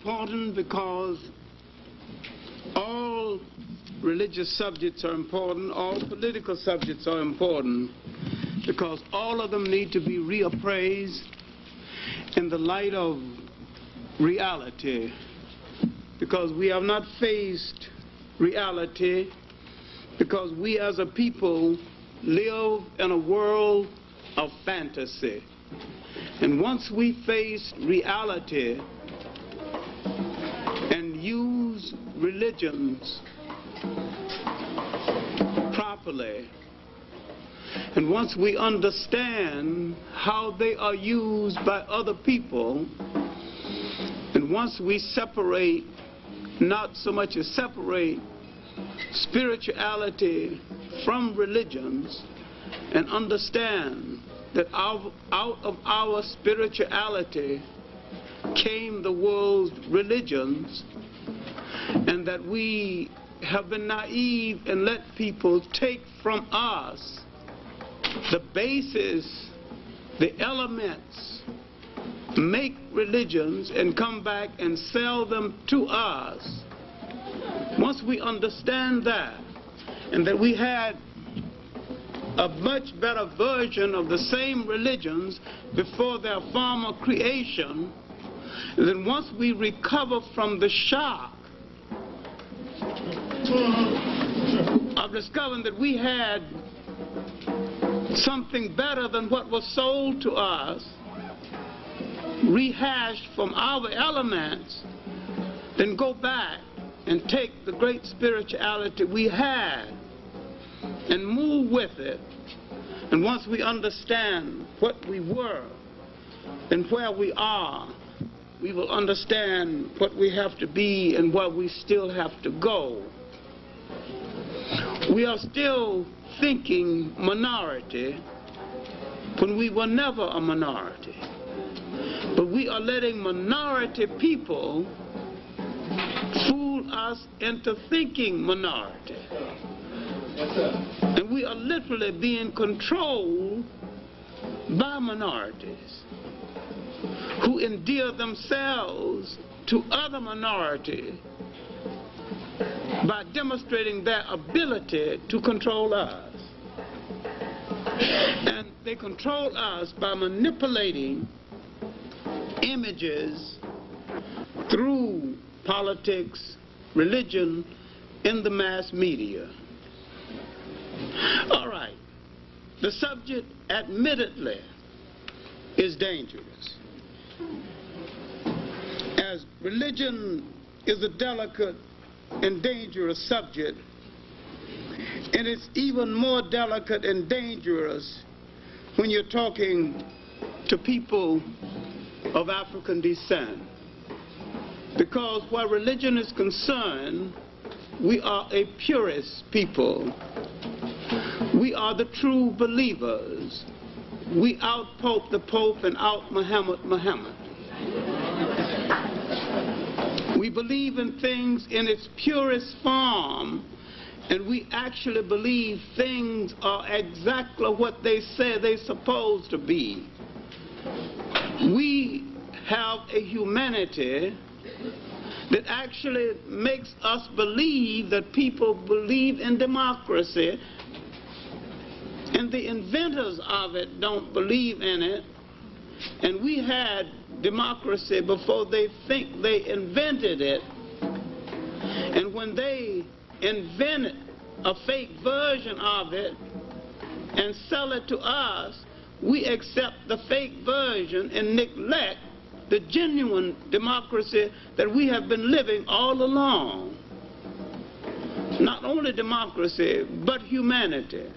important because all religious subjects are important, all political subjects are important, because all of them need to be reappraised in the light of reality, because we have not faced reality, because we as a people live in a world of fantasy. And once we face reality and use religions properly, and once we understand how they are used by other people, and once we separate, not so much as separate spirituality from religions, and understand that out of our spirituality came the world's religions, and that we have been naive and let people take from us the basis, the elements, make religions and come back and sell them to us. Once we understand that, and that we had a much better version of the same religions before their former creation, then once we recover from the shock of discovering that we had something better than what was sold to us, rehashed from our elements, then go back and take the great spirituality we had and move with it. And once we understand what we were and where we are, we will understand what we have to be and where we still have to go. We are still thinking minority when we were never a minority. But we are letting minority people fool us into thinking minority. And we are literally being controlled by minorities who endear themselves to other minorities by demonstrating their ability to control us. And they control us by manipulating images through politics, religion, in the mass media. All right, the subject admittedly is dangerous, as religion is a delicate and dangerous subject, and it's even more delicate and dangerous when you're talking to people of African descent, because where religion is concerned, we are a purist people. We are the true believers. We out-pope the Pope and out-Muhammad Muhammad. We believe in things in its purest form, and we actually believe things are exactly what they say they're supposed to be. We have a humanity that actually makes us believe that people believe in democracy, and the inventors of it don't believe in it. And we had democracy before they think they invented it. And when they invent a fake version of it and sell it to us, we accept the fake version and neglect the genuine democracy that we have been living all along. Not only democracy, but humanity.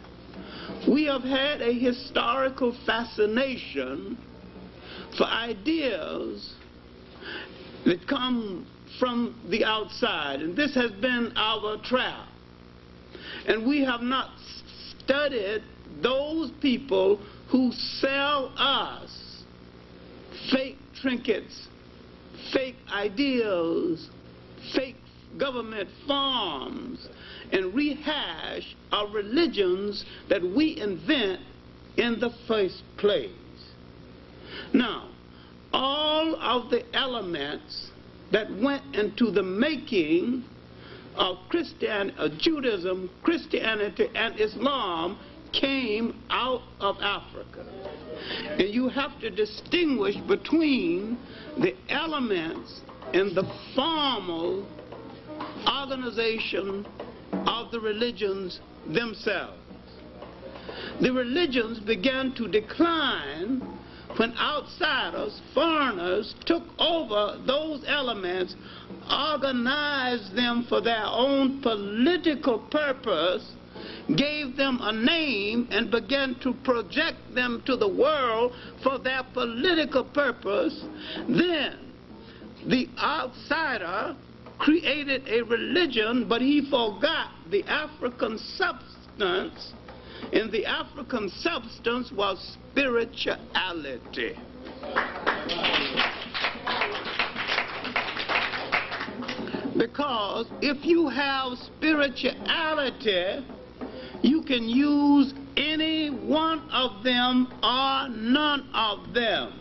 We have had a historical fascination for ideas that come from the outside, and this has been our trap. And we have not studied those people who sell us fake trinkets, fake ideals, fake government forms, and rehash our religions that we invent in the first place. Now, all of the elements that went into the making of Judaism, Christianity, and Islam came out of Africa. And you have to distinguish between the elements in the formal organization of the religions themselves. The religions began to decline when outsiders, foreigners, took over those elements, organized them for their own political purpose, gave them a name, and began to project them to the world for their political purpose. Then the outsider created a religion, but he forgot the African substance, and the African substance was spirituality. Because if you have spirituality, you can use any one of them or none of them.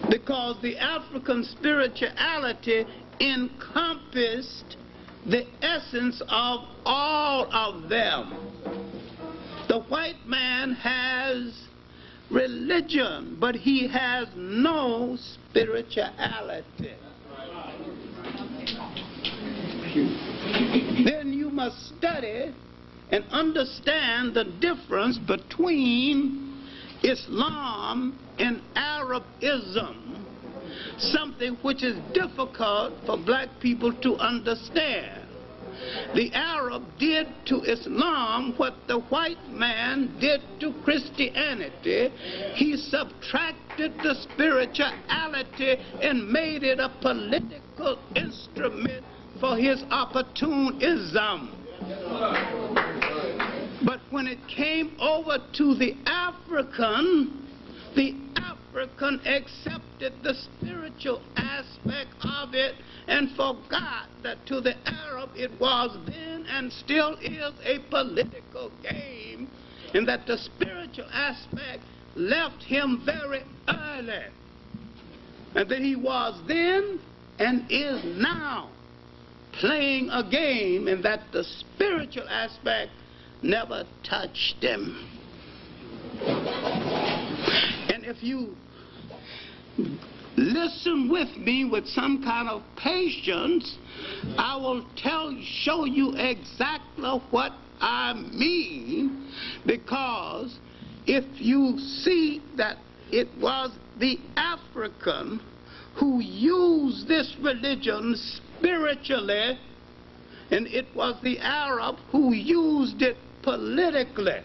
Because the African spirituality encompassed the essence of all of them. The white man has religion, but he has no spirituality. Then you must study and understand the difference between Islam and Arabism, something which is difficult for black people to understand. The Arab did to Islam what the white man did to Christianity. He subtracted the spirituality and made it a political instrument for his opportunism. But when it came over to the African accepted the spiritual aspect of it and forgot that to the Arab it was then and still is a political game, and that the spiritual aspect left him very early, and that he was then and is now playing a game, and that the spiritual aspect never touched him. And if you listen with me with some kind of patience, I will show you exactly what I mean, because if you see that it was the African who used this religion spiritually, and it was the Arab who used it politically.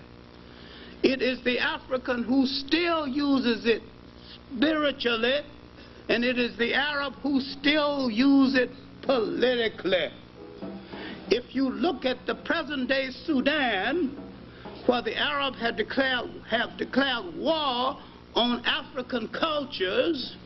It is the African who still uses it spiritually, and it is the Arab who still uses it politically. If you look at the present-day Sudan, where the Arab have declared war on African cultures,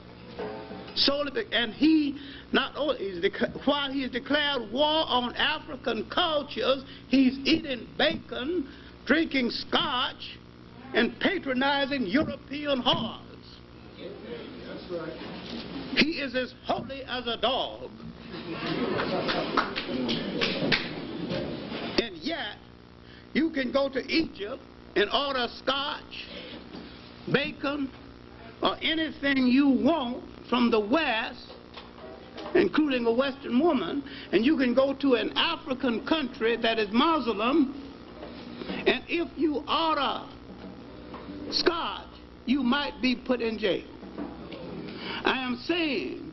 and he not only while he's declared war on African cultures, he's eating bacon, drinking scotch, and patronizing European whores. That's right. He is as holy as a dog. And yet, you can go to Egypt and order scotch, bacon, or anything you want from the West, including a Western woman, and you can go to an African country that is Muslim, and if you order scotch, you might be put in jail. I am saying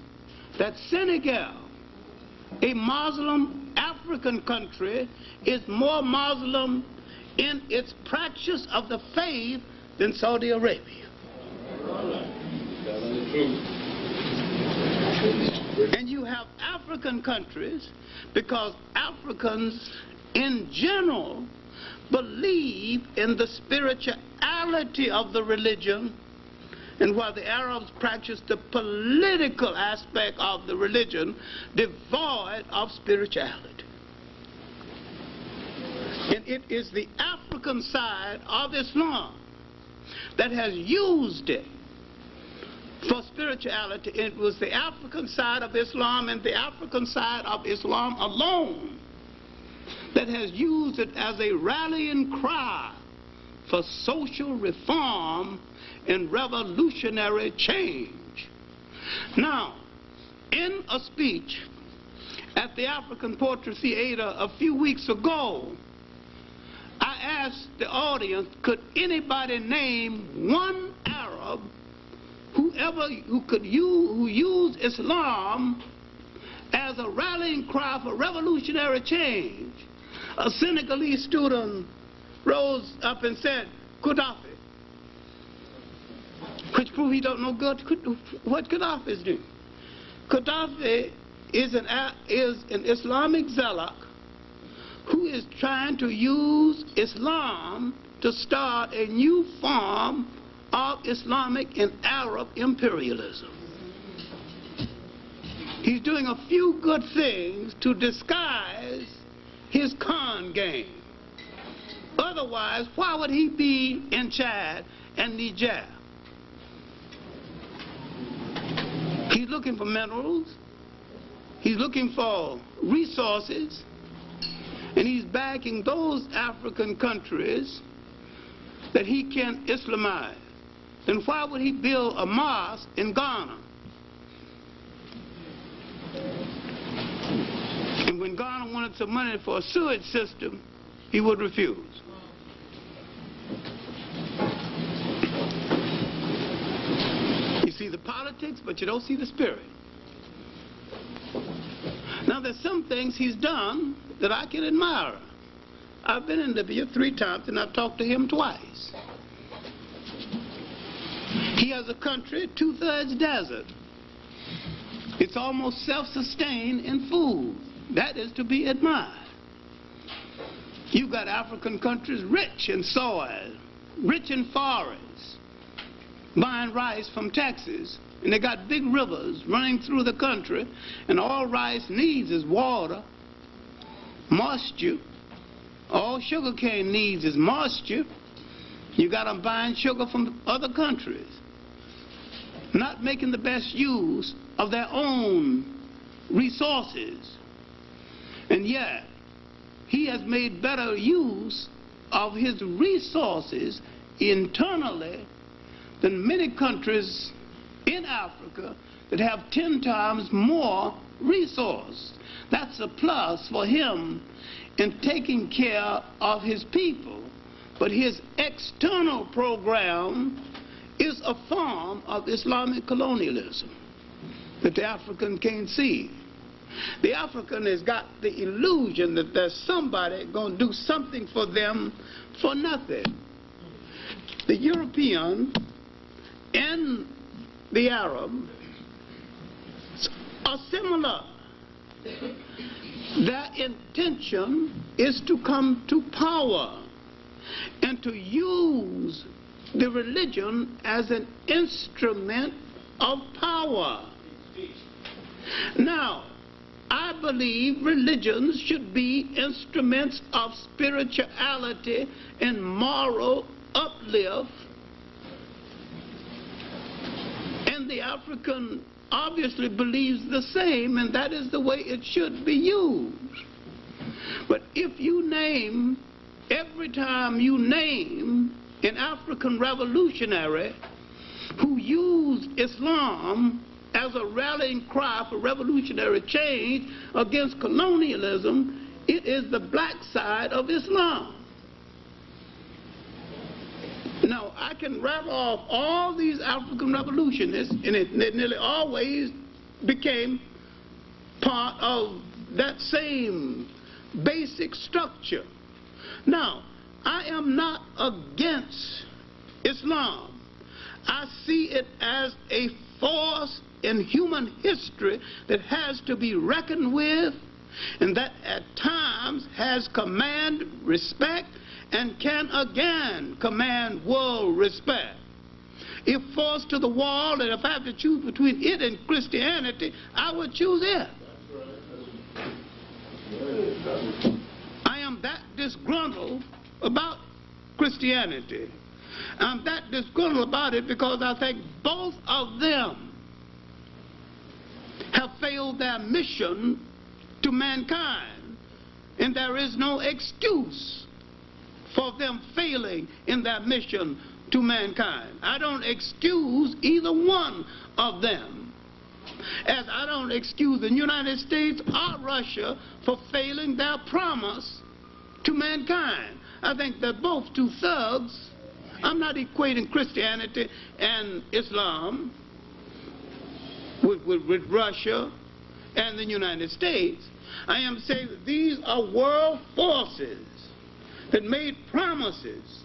that Senegal, a Muslim African country, is more Muslim in its practice of the faith than Saudi Arabia. And you have African countries, because Africans in general believe in the spirituality of the religion, and while the Arabs practice the political aspect of the religion, devoid of spirituality. And it is the African side of Islam that has used it for spirituality. It was the African side of Islam, and the African side of Islam alone, that has used it as a rallying cry for social reform and revolutionary change. Now, in a speech at the African Poetry Theater a few weeks ago, I asked the audience, could anybody name one Arab who used Islam as a rallying cry for revolutionary change? A Senegalese student rose up and said, Gaddafi, which proved he don't know what Gaddafi is doing. Gaddafi is an Islamic zealot who is trying to use Islam to start a new form of Islamic and Arab imperialism. He's doing a few good things to disguise his con game. Otherwise, why would he be in Chad and Niger? He's looking for minerals, he's looking for resources, and he's backing those African countries that he can Islamize. Then why would he build a mosque in Ghana? And when Ghana wanted some money for a sewage system, he would refuse. You see the politics, but you don't see the spirit. Now, there's some things he's done that I can admire. I've been in Libya 3 times, and I've talked to him twice. He has a country 2/3 desert. It's almost self-sustained in food. That is to be admired. You've got African countries rich in soil, rich in forests, buying rice from Texas, and they got big rivers running through the country, and all rice needs is water, moisture. All sugarcane needs is moisture. You got them buying sugar from other countries, not making the best use of their own resources. And yet, he has made better use of his resources internally than many countries in Africa that have 10 times more resource. That's a plus for him in taking care of his people. But his external program is a form of Islamic colonialism that the African can't see. The African has got the illusion that there's somebody going to do something for them for nothing. The European and the Arab are similar. Their intention is to come to power and to use the religion as an instrument of power. Now, I believe religions should be instruments of spirituality and moral uplift. And the African obviously believes the same, and that is the way it should be used. But if you name, every time you name an African revolutionary who used Islam as a rallying cry for revolutionary change against colonialism, it is the black side of Islam. Now, I can rattle off all these African revolutionists, and it nearly always became part of that same basic structure. Now, I am not against Islam. I see it as a force in human history that has to be reckoned with, and that at times has commanded respect and can again command world respect. If forced to the wall, and if I have to choose between it and Christianity, I would choose it. I am that disgruntled about Christianity. I'm that disgruntled about it because I think both of them have failed their mission to mankind, and there is no excuse for them failing in their mission to mankind. I don't excuse either one of them, as I don't excuse the United States or Russia for failing their promise to mankind. I think they're both two thugs. I'm not equating Christianity and Islam with Russia and the United States. I am saying that these are world forces that made promises,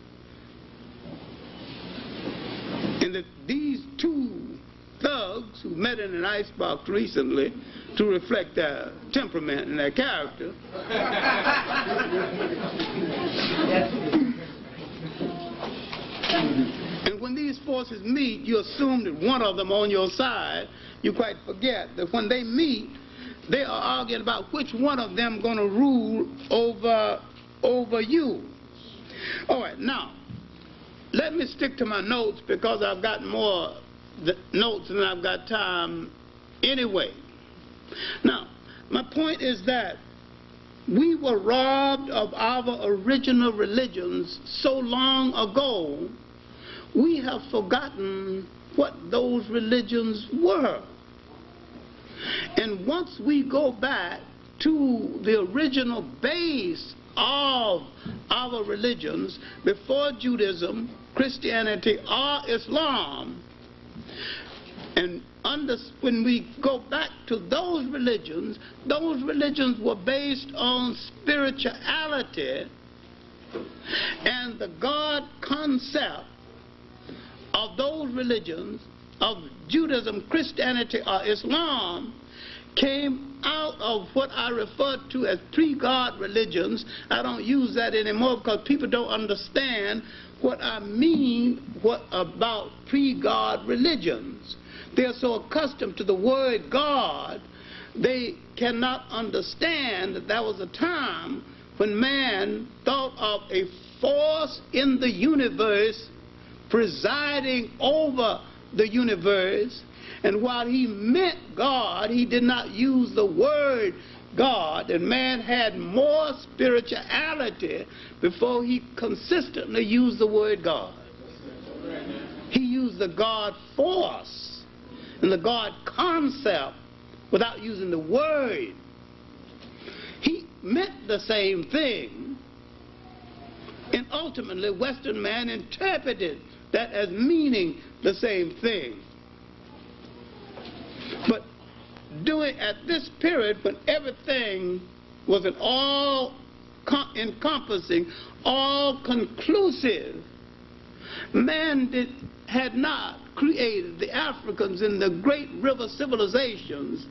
and that these two thugs who met in an icebox recently to reflect their temperament and their character and when these forces meet, you assume that one of them on your side. You quite forget that when they meet, they are arguing about which one of them going to rule over you. All right, now, let me stick to my notes because I've got more notes than I've got time anyway. Now, my point is that we were robbed of our original religions so long ago, we have forgotten what those religions were. And once we go back to the original base of our religions, before Judaism, Christianity, or Islam, and when we go back to those religions were based on spirituality, and the God concept of those religions, of Judaism, Christianity, or Islam, came out of what I refer to as pre-God religions. I don't use that anymore because people don't understand what I mean about pre-God religions. They are so accustomed to the word God, they cannot understand that there was a time when man thought of a force in the universe presiding over the universe, and while he meant God, he did not use the word God, and man had more spirituality before he consistently used the word God. He used the God force and the God concept without using the word. He meant the same thing, and ultimately Western man interpreted that as meaning the same thing. But at this period, when everything was an all-encompassing, all-conclusive, man had not created, the Africans in the great river civilizations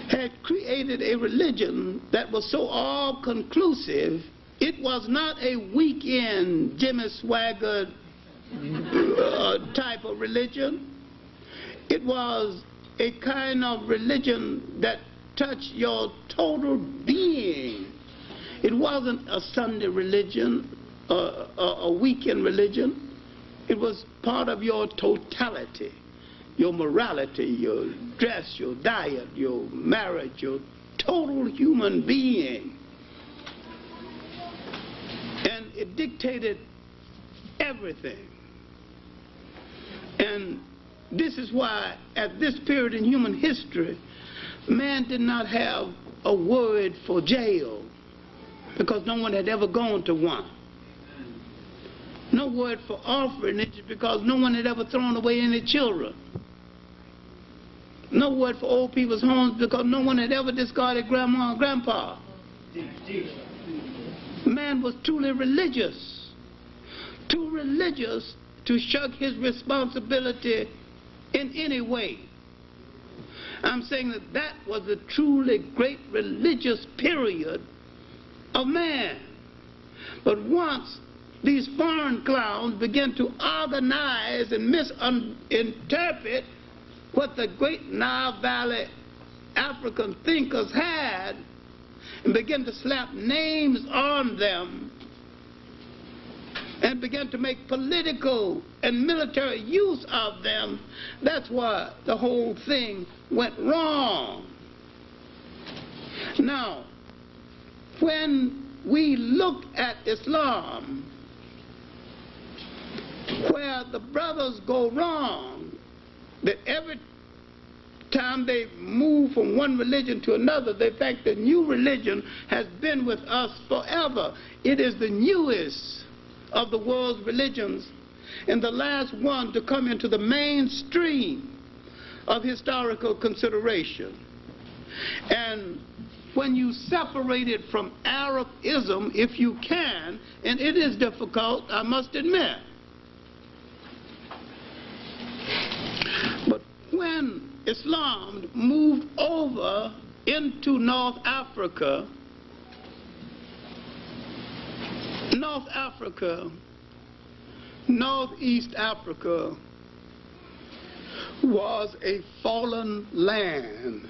had created a religion that was so all-conclusive. It was not a weekend Jimmy Swaggart type of religion. It was a kind of religion that touched your total being. It wasn't a Sunday religion, a weekend religion. It was part of your totality, your morality, your dress, your diet, your marriage, your total human being. And it dictated everything. And this is why, at this period in human history, man did not have a word for jail, because no one had ever gone to one. No word for orphanage, because no one had ever thrown away any children. No word for old people's homes, because no one had ever discarded grandma and grandpa. Man was truly religious, too religious to shirk his responsibility in any way. I'm saying that that was a truly great religious period of man. But once these foreign clowns began to organize and misinterpret what the great Nile Valley African thinkers had, and began to slap names on them and began to make political and military use of them. That's why the whole thing went wrong. Now, when we look at Islam, where the brothers go wrong, that every time they move from one religion to another, they think the new religion has been with us forever. It is the newest of the world's religions and the last one to come into the mainstream of historical consideration. And when you separate it from Arabism, if you can, and it is difficult, I must admit. But when Islam moved over into North Africa, Northeast Africa was a fallen land.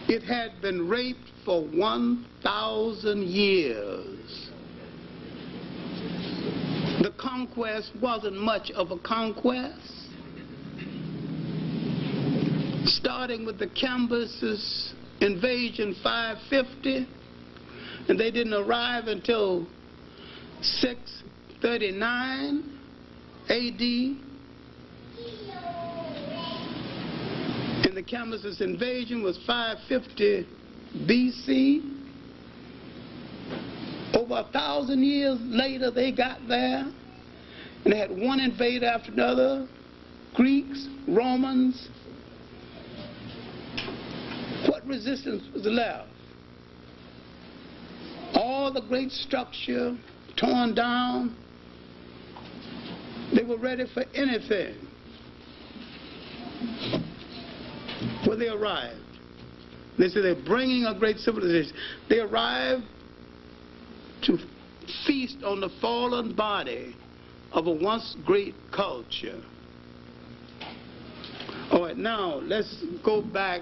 It had been raped for 1,000 years. The conquest wasn't much of a conquest. Starting with the Cambyses' invasion 550, and they didn't arrive until 639 A.D. And the Cambyses' invasion was 550 B.C. Over 1,000 years later, they got there, and they had one invader after another, Greeks, Romans. What resistance was left? All the great structure torn down. They were ready for anything. When they arrived, they said they're bringing a great civilization. They arrived to feast on the fallen body of a once great culture. All right, now let's go back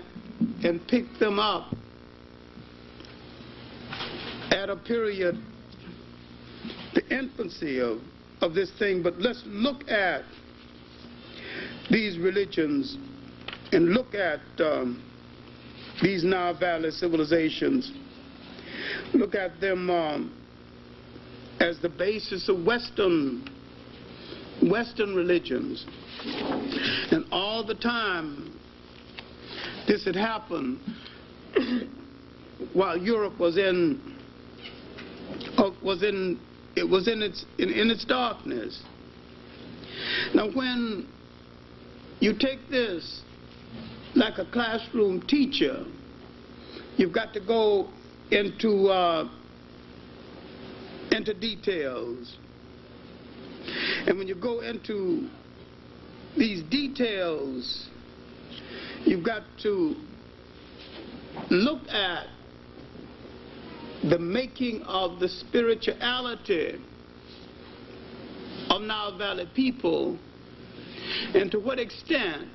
and pick them up at a period, the infancy of this thing. But let's look at these religions and look at these Nile Valley civilizations. Look at them as the basis of Western religions. And all the time this had happened while Europe was in its darkness. Now, when you take this like a classroom teacher, you've got to go into details. And when you go into these details, you've got to look at the making of the spirituality of Nile Valley people, and to what extent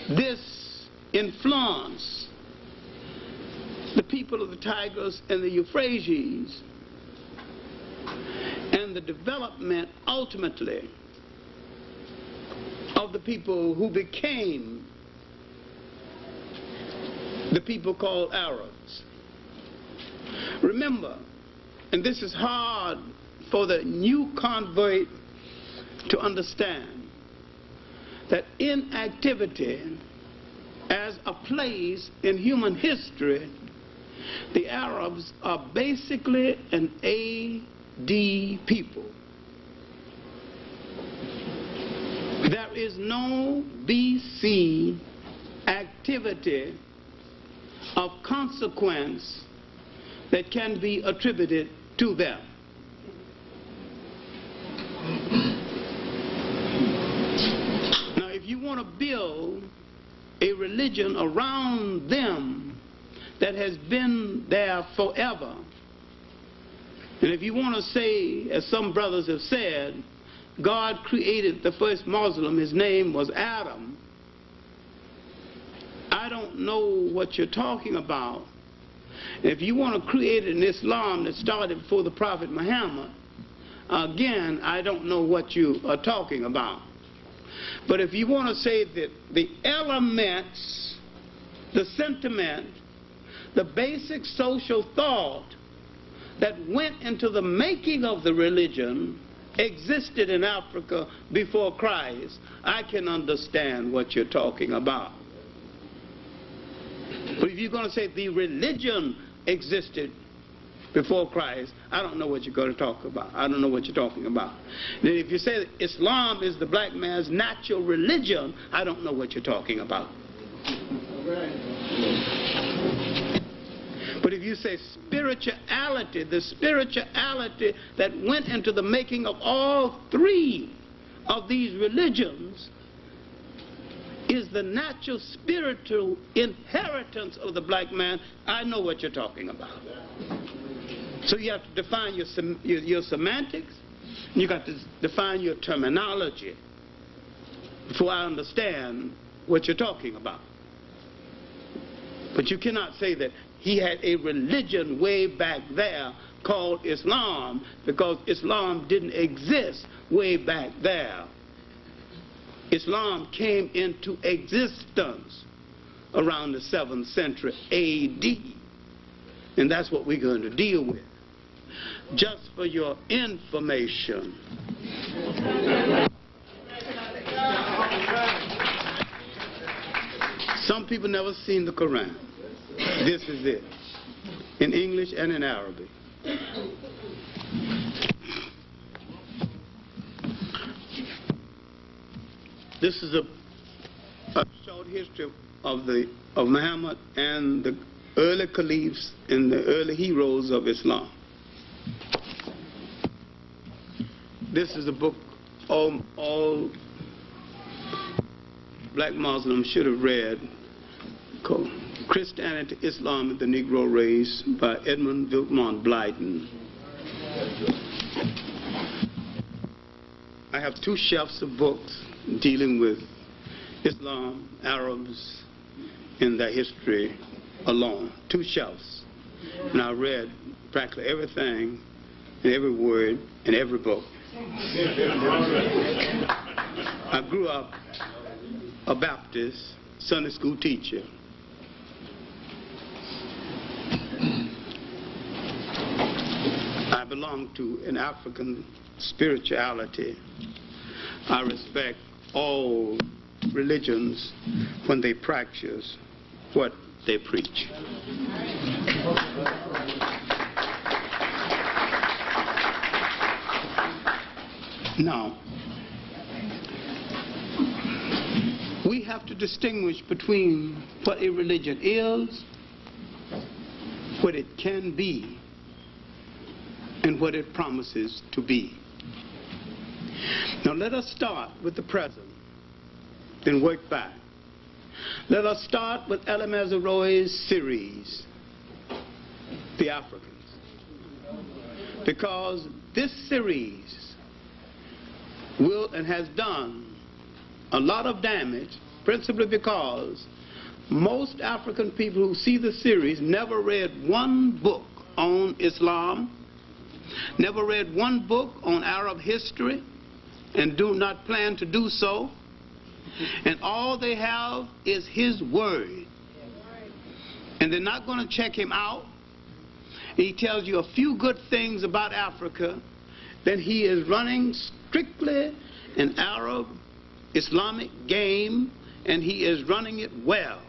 this influenced the people of the Tigris and the Euphrates, and the development ultimately of the people who became the people called Arabs. Remember, and this is hard for the new convert to understand, that inactivity as a place in human history, the Arabs are basically an AD people. There is no BC activity of consequence that can be attributed to them. Now, if you want to build a religion around them that has been there forever, and if you want to say, as some brothers have said, God created the first Muslim, his name was Adam, I don't know what you're talking about. If you want to create an Islam that started before the Prophet Muhammad, again, I don't know what you are talking about. But if you want to say that the elements, the sentiment, the basic social thought that went into the making of the religion existed in Africa before Christ, I can understand what you're talking about. But if you're going to say the religion existed before Christ, I don't know what you're going to talk about. I don't know what you're talking about. Then if you say Islam is the black man's natural religion, I don't know what you're talking about. But if you say spirituality, the spirituality that went into the making of all three of these religions is the natural spiritual inheritance of the black man, I know what you're talking about. So you have to define your semantics, and you got to define your terminology before I understand what you're talking about. But you cannot say that he had a religion way back there called Islam, because Islam didn't exist way back there. Islam came into existence around the 7th century A.D. And that's what we're going to deal with. Just for your information. Some people never seen the Quran. This is it, in English and in Arabic. This is a short history of Muhammad and the early caliphs and the early heroes of Islam. This is a book all black Muslims should have read, called Christianity, Islam, and the Negro Race by Edmund Vilmont Blyton. I have 2 shelves of books dealing with Islam, Arabs, and their history alone. 2 shelves. And I read practically everything and every word in every book. I grew up a Baptist Sunday school teacher. I belong to an African spirituality. I respect all religions when they practice what they preach. Now, we have to distinguish between what a religion is, what it can be, and what it promises to be. Now let us start with the present, then work back. Let us start with Ella Mazzaroi's series, The Africans. Because this series will and has done a lot of damage, principally because most African people who see the series never read one book on Islam, never read one book on Arab history, and do not plan to do so. And all they have is his word. And they're not going to check him out. He tells you a few good things about Africa, then he is running strictly an Arab Islamic game, and he is running it well.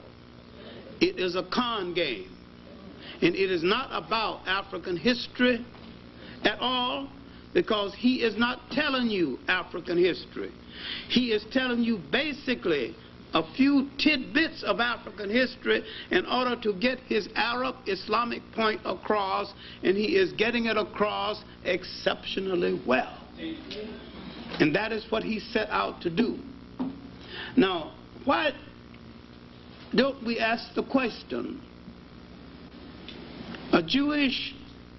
It is a con game. And it is not about African history at all, because he is not telling you African history. He is telling you basically a few tidbits of African history in order to get his Arab Islamic point across, and he is getting it across exceptionally well. And that is what he set out to do. Now, why don't we ask the question? A Jewish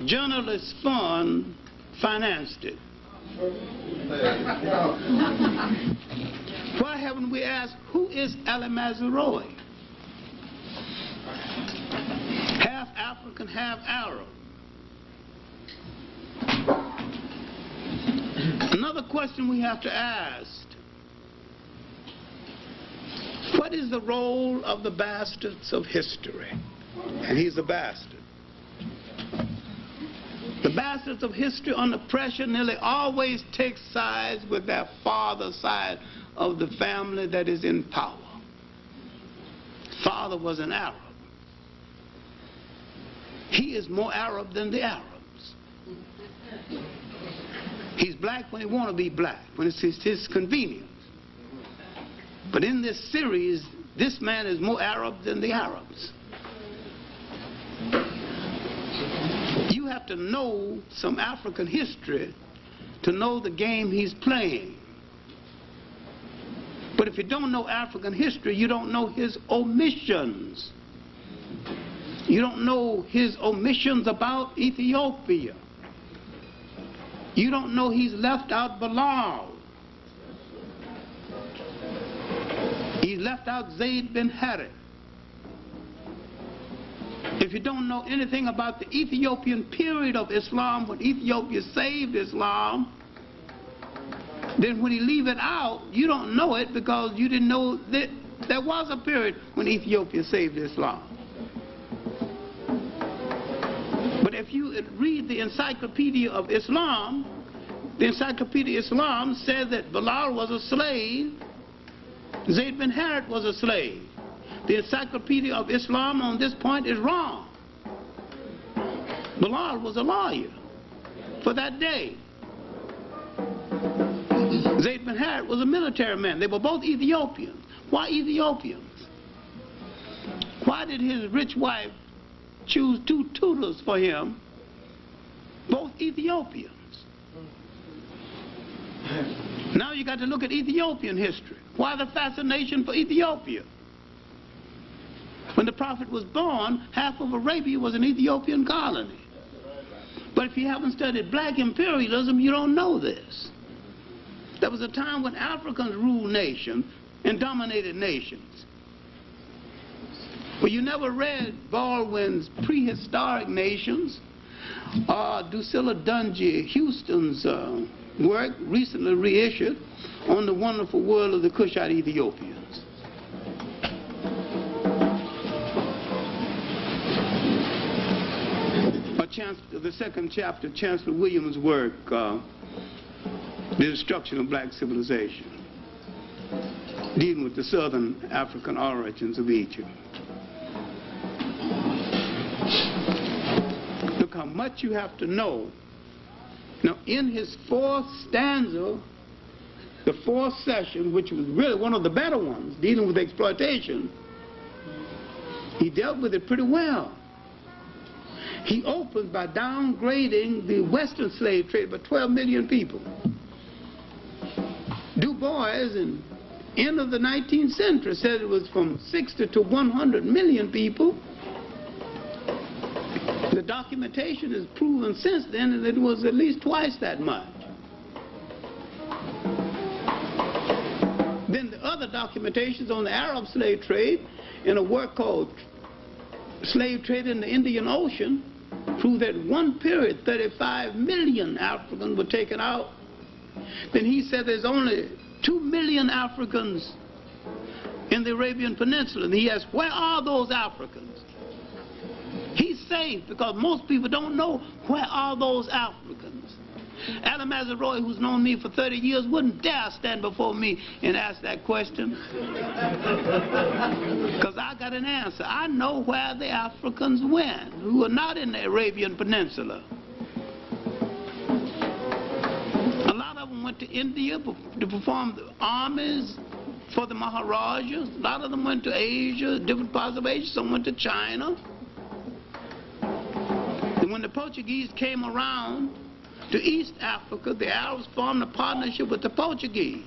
journalist fund financed it. Why haven't we asked, who is Ella Mazzaroi? Half African, half Arab. Another question we have to ask: what is the role of the bastards of history? And he's a bastard. The bastards of history under pressure nearly always take sides with their father's side of the family that is in power. Father was an Arab. He is more Arab than the Arabs. He's black when he wants to be black, when it's his convenience. But in this series, this man is more Arab than the Arabs. You have to know some African history to know the game he's playing. But if you don't know African history, you don't know his omissions. You don't know his omissions about Ethiopia. You don't know he's left out Bilal. He left out Zayd bin Harith. If you don't know anything about the Ethiopian period of Islam, when Ethiopia saved Islam, then when you leave it out, you don't know it because you didn't know that there was a period when Ethiopia saved Islam. But if you read the Encyclopedia of Islam, the Encyclopedia of Islam said that Bilal was a slave, Zayd bin Harith was a slave. The Encyclopedia of Islam on this point is wrong. Bilal was a lawyer for that day. Zayd bin Harith was a military man. They were both Ethiopians. Why Ethiopians? Why did his rich wife choose 2 tutors for him, both Ethiopians? Now you got to look at Ethiopian history. Why the fascination for Ethiopia? When the prophet was born, half of Arabia was an Ethiopian colony. But if you haven't studied black imperialism, you don't know this. There was a time when Africans ruled nations and dominated nations. Well, you never read Baldwin's Prehistoric Nations or Drusilla Dungy Houston's work, recently reissued, on the wonderful world of the Cushite Ethiopians. The second chapter, Chancellor Williams' work, The Destruction of Black Civilization, dealing with the southern African origins of Egypt. Look how much you have to know. Now, in his 4th stanza, the 4th session, which was really one of the better ones, dealing with exploitation, he dealt with it pretty well. He opened by downgrading the Western slave trade by 12 million people. Du Bois, in the end of the 19th century, said it was from 60 to 100 million people. The documentation has proven since then that it was at least twice that much. Then the other documentations on the Arab slave trade, in a work called Slave Trade in the Indian Ocean, proved that in one period 35 million Africans were taken out. Then he said there's only 2 million Africans in the Arabian Peninsula. And he asked, where are those Africans? He's safe because most people don't know where are those Africans. Adam Mazaroi, who's known me for 30 years, wouldn't dare stand before me and ask that question. Because I got an answer. I know where the Africans went who are not in the Arabian Peninsula. A lot of them went to India to perform the armies for the Maharajas. A lot of them went to Asia, different parts of Asia. Some went to China. And when the Portuguese came around to East Africa, the Arabs formed a partnership with the Portuguese.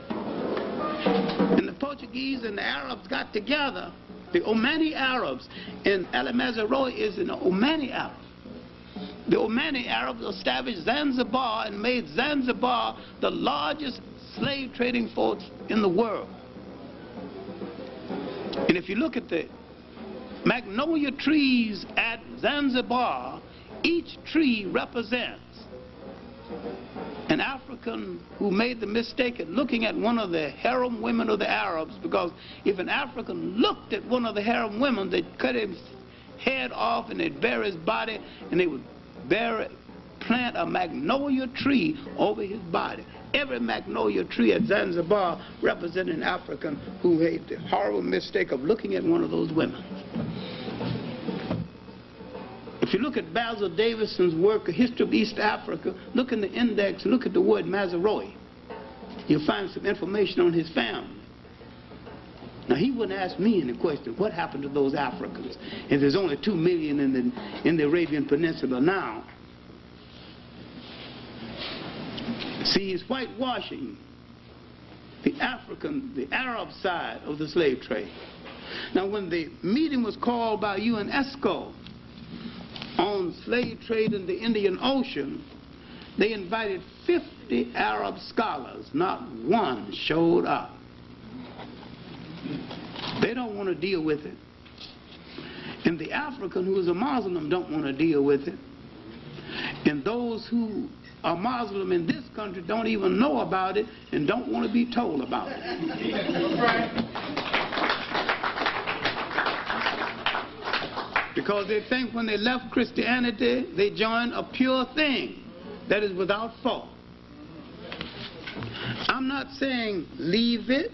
And the Portuguese and the Arabs got together, the Omani Arabs, and Ali Mazaroi is an Omani Arab. The Omani Arabs established Zanzibar and made Zanzibar the largest slave trading force in the world. And if you look at the magnolia trees at Zanzibar, each tree represents an African who made the mistake of looking at one of the harem women of the Arabs, because if an African looked at one of the harem women, they'd cut his head off and they'd bury his body, and they would plant a magnolia tree over his body. Every magnolia tree at Zanzibar represented an African who made the horrible mistake of looking at one of those women. If you look at Basil Davison's work, A History of East Africa, look in the index, look at the word Mazaroi. You'll find some information on his family. Now, he wouldn't ask me any question, what happened to those Africans? And there's only 2 million in the Arabian Peninsula now. See, he's whitewashing the Arab side of the slave trade. Now, when the meeting was called by UNESCO on slave trade in the Indian Ocean, they invited 50 Arab scholars. Not one showed up. They don't want to deal with it. And the African who is a Muslim don't want to deal with it. And those who are Muslim in this country don't even know about it and don't want to be told about it. Because they think when they left Christianity, they joined a pure thing that is without fault. I'm not saying leave it.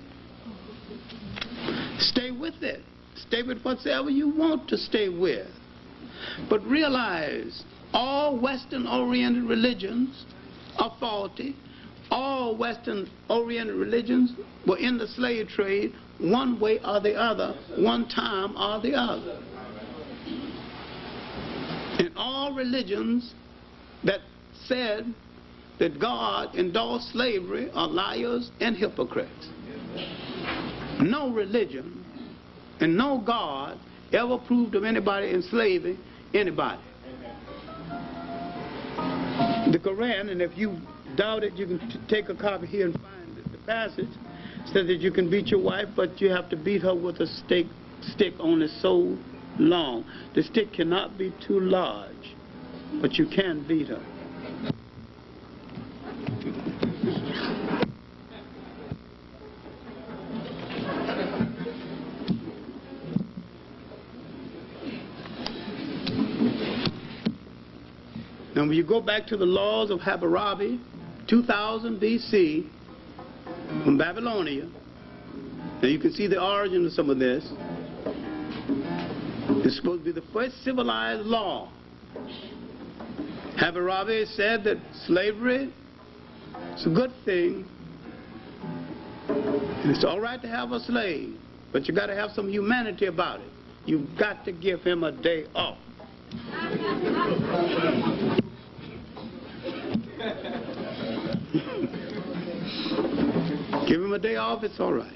Stay with it. Stay with whatever you want to stay with. But realize all Western-oriented religions are faulty. All Western-oriented religions were in the slave trade one way or the other, one time or the other. And all religions that said that God endorsed slavery are liars and hypocrites. No religion and no God ever proved of anybody enslaving anybody. The Quran, and if you doubt it, you can take a copy here and find the passage, says that you can beat your wife, but you have to beat her with a stick only so long. The stick cannot be too large, but you can beat her. And when you go back to the laws of Hammurabi, 2000 BC, from Babylonia, now you can see the origin of some of this. It's supposed to be the first civilized law. Hammurabi said that slavery is a good thing, and it's all right to have a slave, but you got to have some humanity about it. You've got to give him a day off. Give him a day off, it's all right.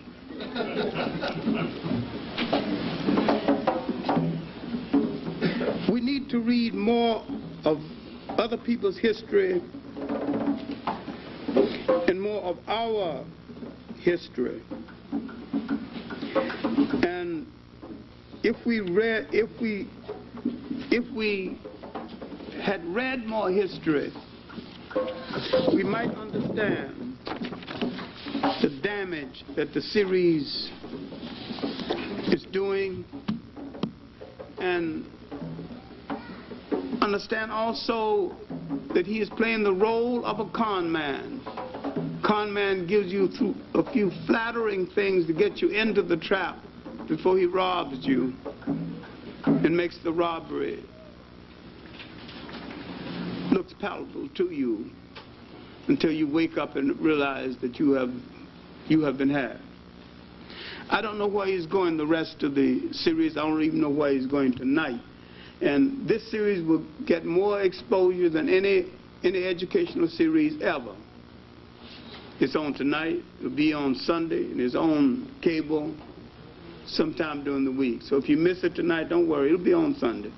We need to read more of other people's history and more of our history. And if we had read more history, we might understand the damage that the series is doing, and understand also that he is playing the role of a con man. Con man gives you through a few flattering things to get you into the trap before he robs you and makes the robbery looks palatable to you until you wake up and realize that you have been had. I don't know where he's going the rest of the series. I don't even know where he's going tonight. And this series will get more exposure than any educational series ever. It's on tonight. It'll be on Sunday, and it's on cable sometime during the week. So if you miss it tonight, don't worry. It'll be on Sunday.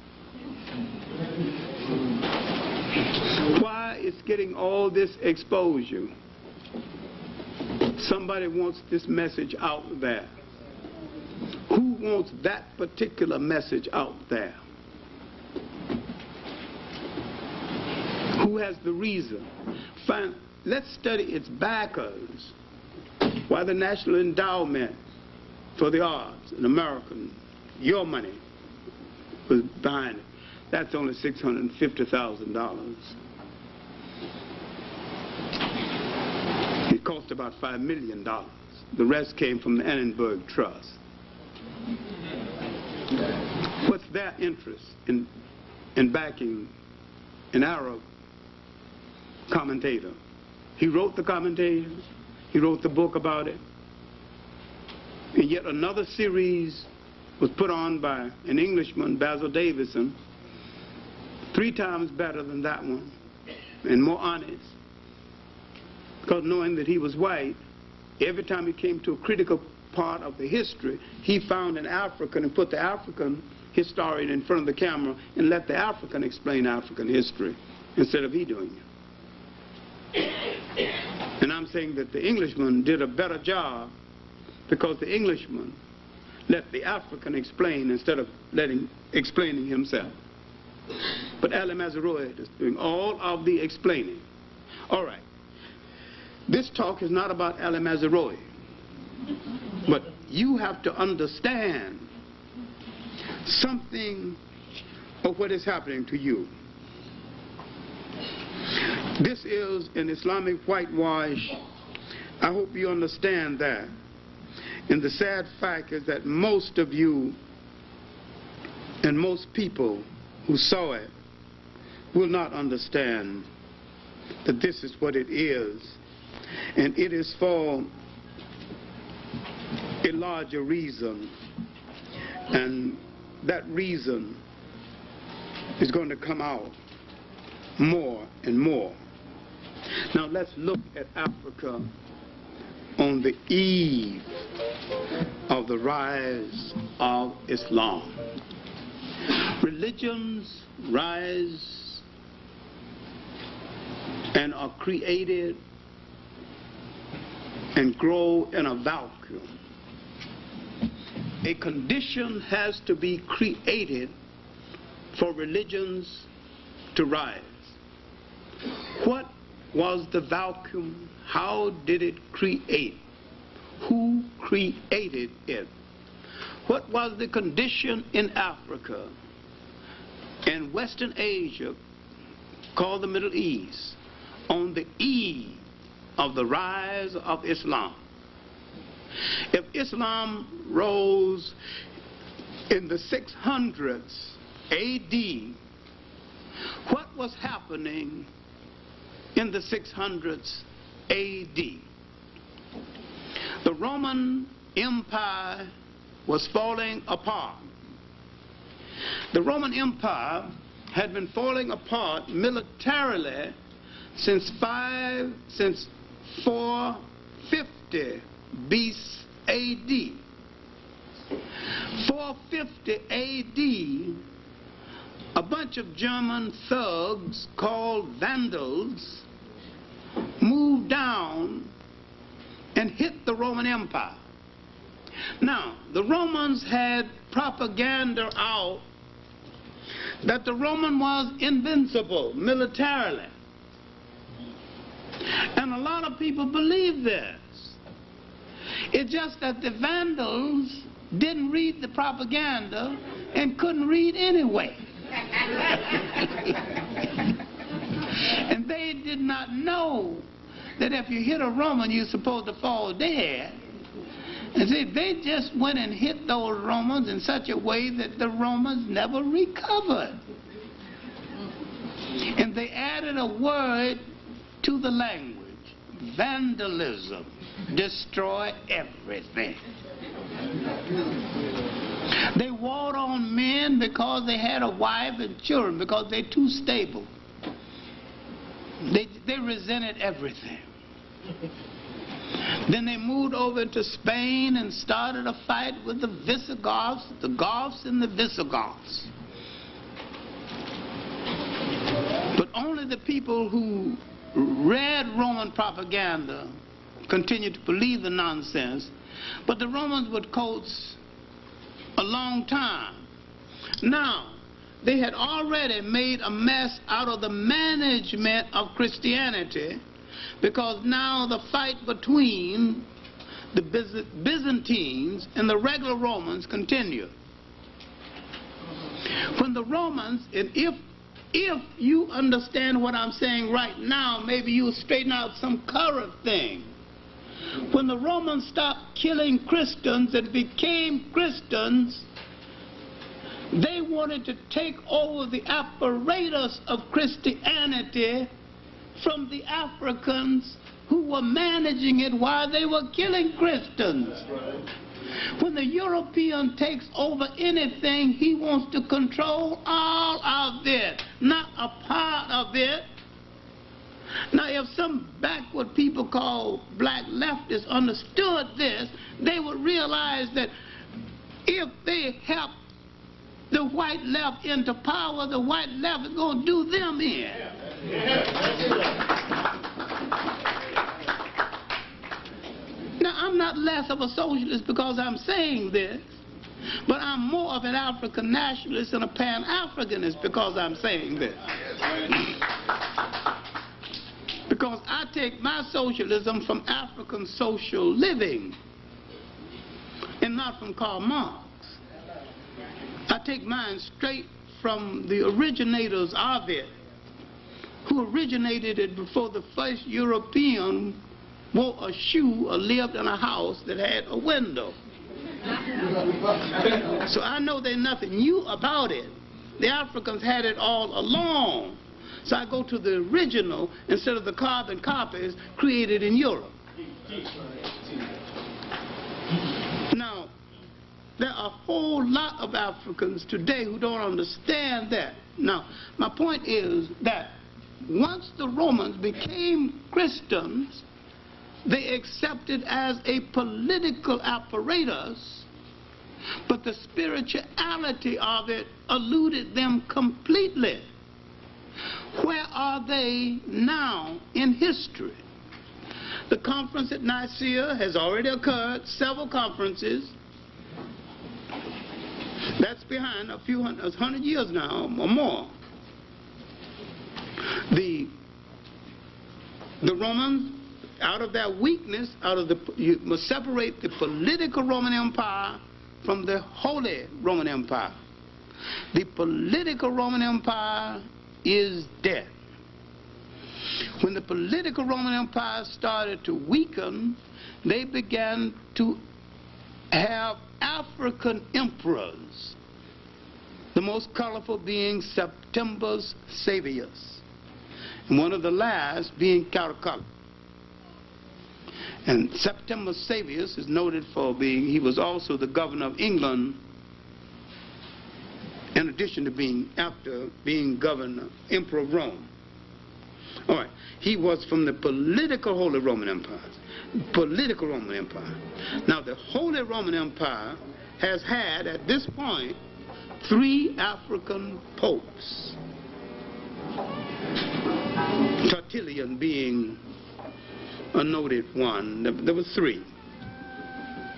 Why it's getting all this exposure? Somebody wants this message out there. Who wants that particular message out there? Who has the reason? let's study its backers. Why the National Endowment for the Arts, an American, your money was behind it. That's only $650,000. It cost about $5 million. The rest came from the Annenberg Trust. What's their interest in backing an Arab commentator? He wrote the commentator. He wrote the book about it. And yet another series was put on by an Englishman, Basil Davison, 3 times better than that one and more honest. Because knowing that he was white, every time he came to a critical part of the history, he found an African and put the African historian in front of the camera and let the African explain African history instead of he doing it. And I'm saying that the Englishman did a better job because the Englishman let the African explain instead of explaining himself. But Ali Mazrui is doing all of the explaining. All right. This talk is not about Ali Mazrui, but you have to understand something of what is happening to you. This is an Islamic whitewash. I hope you understand that. And the sad fact is that most of you and most people who saw it will not understand that this is what it is. And it is for a larger reason. And that reason is going to come out more and more. Now let's look at Africa on the eve of the rise of Islam. Religions rise and are created and grow in a vacuum. A condition has to be created for religions to rise. What was the vacuum? How did it create? Who created it? What was the condition in Africa and Western Asia, called the Middle East, on the eve of the rise of Islam? If Islam rose in the 600s AD, what was happening in the 600s AD? The Roman Empire was falling apart. The Roman Empire had been falling apart militarily since 450 BC AD. 450 AD, a bunch of German thugs called Vandals moved down and hit the Roman Empire. Now, the Romans had propaganda out that the Roman was invincible militarily. And a lot of people believe this. It's just that the Vandals didn't read the propaganda and couldn't read anyway. And they did not know that if you hit a Roman, you're supposed to fall dead. And see, they just went and hit those Romans in such a way that the Romans never recovered. And they added a word to the language: vandalism. Destroy everything. They warred on men because they had a wife and children, because they're too stable. They resented everything. Then they moved over to Spain and started a fight with the Visigoths, the Goths and the Visigoths. But only the people who read Roman propaganda continued to believe the nonsense. But the Romans would coast a long time. Now, they had already made a mess out of the management of Christianity because now the fight between the Byzantines and the regular Romans continue. When the Romans, and if you understand what I'm saying right now, maybe you'll straighten out some current thing. When the Romans stopped killing Christians and became Christians, they wanted to take over the apparatus of Christianity from the Africans who were managing it while they were killing Christians. When the European takes over anything, he wants to control all of it, not a part of it. Now, if some backward people called black leftists understood this, they would realize that if they help the white left into power, the white left is going to do them in. Now, I'm not less of a socialist because I'm saying this, but I'm more of an African nationalist and a Pan-Africanist because I'm saying this. Because I take my socialism from African social living and not from Karl Marx. I take mine straight from the originators of it, who originated it before the first European wore a shoe or lived in a house that had a window. So I know there's nothing new about it. The Africans had it all along. So I go to the original instead of the carbon copies created in Europe. Now, there are a whole lot of Africans today who don't understand that. Now, my point is that once the Romans became Christians, they accepted as a political apparatus, but the spirituality of it eluded them completely. Where are they now in history? The conference at Nicaea has already occurred, several conferences. That's behind a few hundred years now or more. The Romans, out of their weakness, you must separate the political Roman Empire from the Holy Roman Empire. The political Roman Empire is dead. When the political Roman Empire started to weaken, they began to have African emperors, the most colorful being Septimius Severus, and one of the last being Clarke. And Septimius Severus is noted for being, he was also the governor of England, in addition to being, after being governor, emperor of Rome. All right, he was from the political Holy Roman Empire. Political Roman Empire. Now, the Holy Roman Empire has had, at this point, 3 African popes. Tertullian being a noted one. There were 3.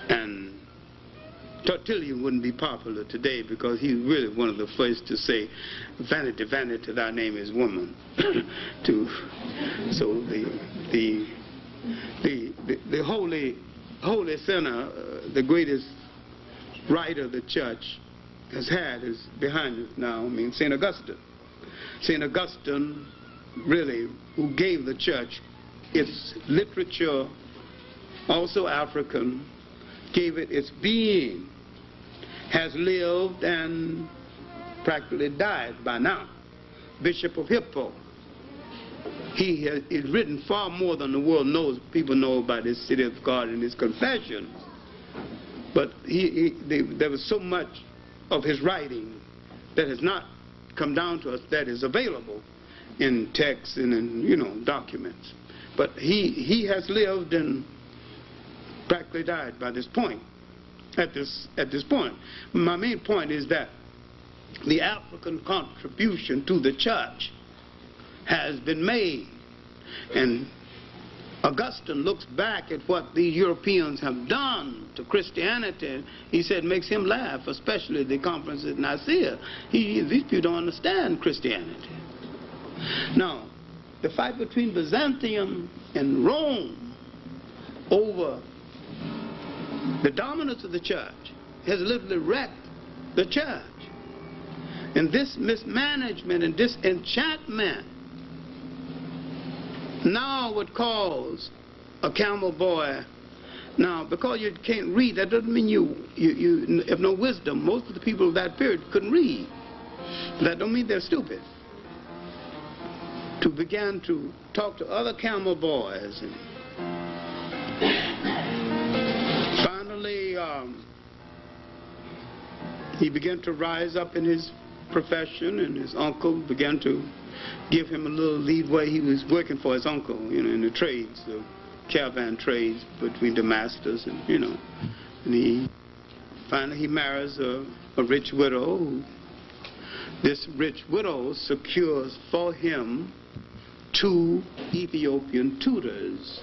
And Tertullian wouldn't be popular today because he's really one of the first to say, vanity, vanity, thy name is woman. So the holy sinner, the greatest writer the church has had is behind us now. I mean, St. Augustine. St. Augustine, really, who gave the church its literature, also African, gave it its being, has lived and practically died by now. Bishop of Hippo. He has written far more than the world knows. People know about his City of God and his Confessions. But there was so much of his writing that has not come down to us that is available in texts and in, documents. But he has lived and practically died by this point. At this point, my main point is that the African contribution to the church has been made, and Augustine looks back at what the Europeans have done to Christianity. He said, makes him laugh, especially the conference at Nicaea. These people don't understand Christianity. Now, the fight between Byzantium and Rome over the dominance of the church has literally wrecked the church. And this mismanagement and disenchantment now would cause a camel boy. Now, because you can't read, that doesn't mean you have no wisdom. Most of the people of that period couldn't read. That don't mean they're stupid. To begin to talk to other camel boys. And finally, he began to rise up in his profession, and his uncle began to give him a little leadway. He was working for his uncle, you know, in the trades, the caravan trades between Damascus and, you know. And he finally marries a rich widow. This rich widow secures for him 2 Ethiopian tutors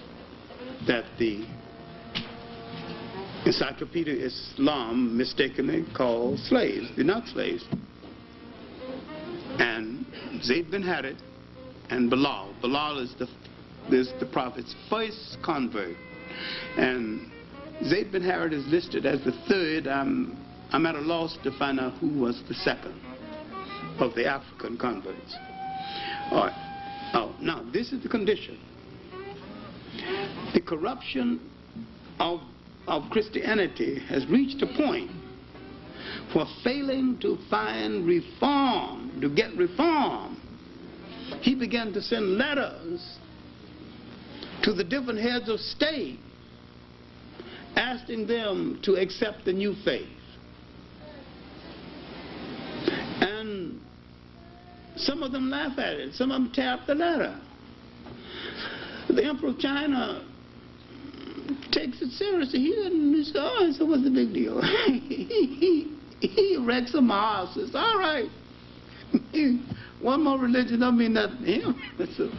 that the Encyclopedia Islam mistakenly called slaves. They're not slaves. And Zayd bin Harith and Bilal. Bilal is the Prophet's first convert. And Zayd bin Harith is listed as the 3rd. I'm at a loss to find out who was the 2nd of the African converts. All right. Oh, now, this is the condition. The corruption of Christianity has reached a point for failing to find reform, to get reform. He began to send letters to the different heads of state asking them to accept the new faith. And some of them laugh at it. Some of them tear up the letter. The Emperor of China takes it seriously. He doesn't say, oh, so what's the big deal? He erects a mosque. Says, all right. One more religion don't mean nothing to him. So,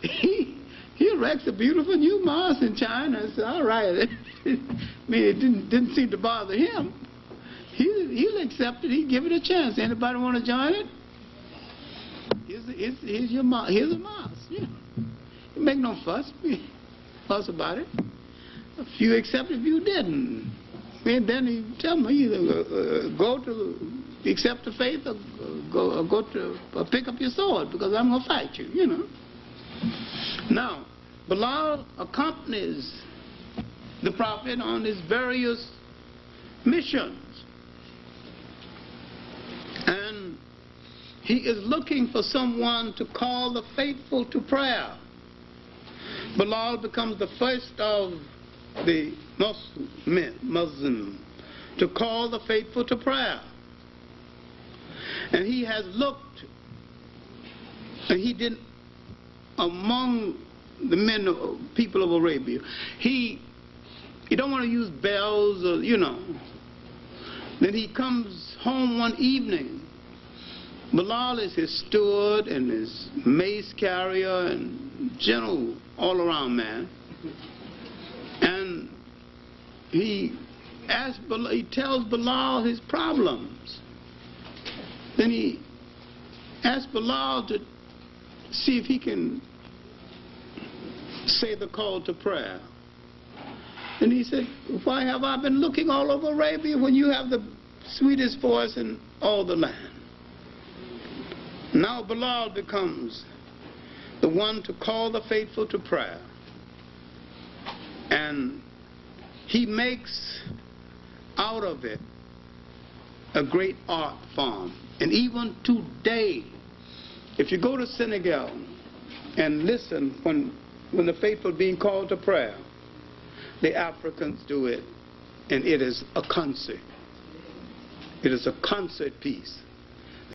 he erects a beautiful new mosque in China. Says, all right. I mean, it didn't seem to bother him. He'll accept it. He'll give it a chance. Anybody want to join it? Here's a mosque. Yeah. You make no fuss about it. A few accepted, a few didn't. And then he tell me either go to accept the faith or go to pick up your sword, because I'm going to fight you, you know. Now, Bilal accompanies the Prophet on his various missions. And he is looking for someone to call the faithful to prayer. Bilal becomes the first of the Muslim to call the faithful to prayer. And he has looked, and he didn't, among the people of Arabia, he don't want to use bells or, you know. Then he comes home one evening. Bilal is his steward and his mace carrier and general all-around man. And he tells Bilal his problems. Then he asks Bilal to see if he can say the call to prayer. And he said, why have I been looking all over Arabia when you have the sweetest voice in all the land? Now Bilal becomes the one to call the faithful to prayer. And he makes out of it a great art form. And even today, if you go to Senegal and listen when the faithful are being called to prayer, the Africans do it, and it is a concert. It is a concert piece.